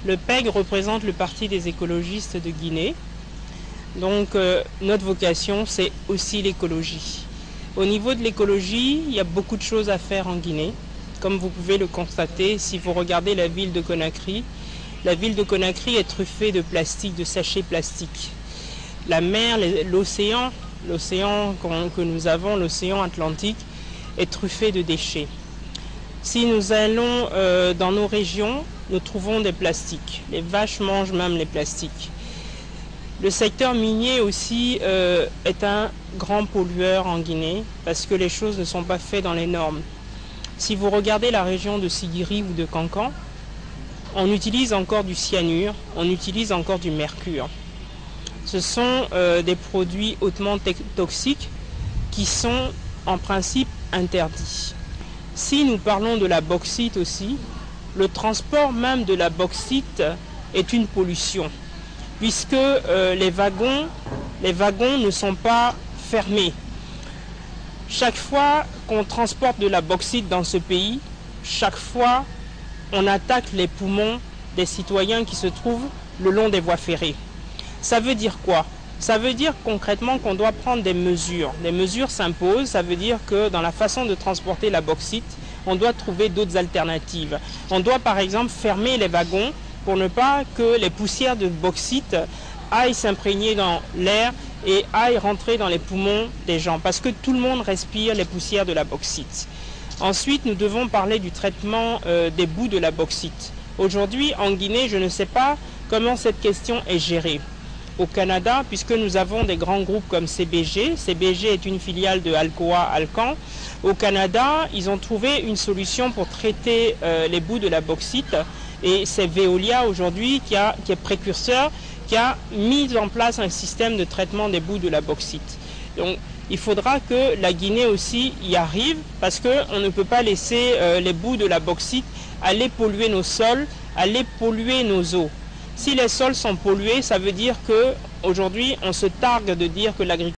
Le PEG représente le Parti des écologistes de Guinée. Donc notre vocation, c'est aussi l'écologie. Au niveau de l'écologie, il y a beaucoup de choses à faire en Guinée. Comme vous pouvez le constater, si vous regardez la ville de Conakry est truffée de plastique, de sachets plastiques. La mer, l'océan que nous avons, l'océan Atlantique, est truffé de déchets. Si nous allons dans nos régions, nous trouvons des plastiques. Les vaches mangent même les plastiques. Le secteur minier aussi est un grand pollueur en Guinée parce que les choses ne sont pas faites dans les normes. Si vous regardez la région de Sigiri ou de Kankan, on utilise encore du cyanure, on utilise encore du mercure. Ce sont des produits hautement toxiques qui sont en principe interdits. Si nous parlons de la bauxite aussi, le transport même de la bauxite est une pollution, puisque les wagons ne sont pas fermés. Chaque fois qu'on transporte de la bauxite dans ce pays, chaque fois on attaque les poumons des citoyens qui se trouvent le long des voies ferrées. Ça veut dire quoi? Ça veut dire concrètement qu'on doit prendre des mesures. Les mesures s'imposent, ça veut dire que dans la façon de transporter la bauxite, on doit trouver d'autres alternatives. On doit par exemple fermer les wagons pour ne pas que les poussières de bauxite aillent s'imprégner dans l'air et aillent rentrer dans les poumons des gens, parce que tout le monde respire les poussières de la bauxite. Ensuite, nous devons parler du traitement des boues de la bauxite. Aujourd'hui, en Guinée, je ne sais pas comment cette question est gérée. Au Canada, puisque nous avons des grands groupes comme CBG. CBG est une filiale de Alcoa Alcan. Au Canada, ils ont trouvé une solution pour traiter les boues de la bauxite. Et c'est Veolia aujourd'hui qui est précurseur, qui a mis en place un système de traitement des boues de la bauxite. Donc il faudra que la Guinée aussi y arrive, parce qu'on ne peut pas laisser les boues de la bauxite aller polluer nos sols, aller polluer nos eaux. Si les sols sont pollués, ça veut dire qu'aujourd'hui, on se targue de dire que l'agriculture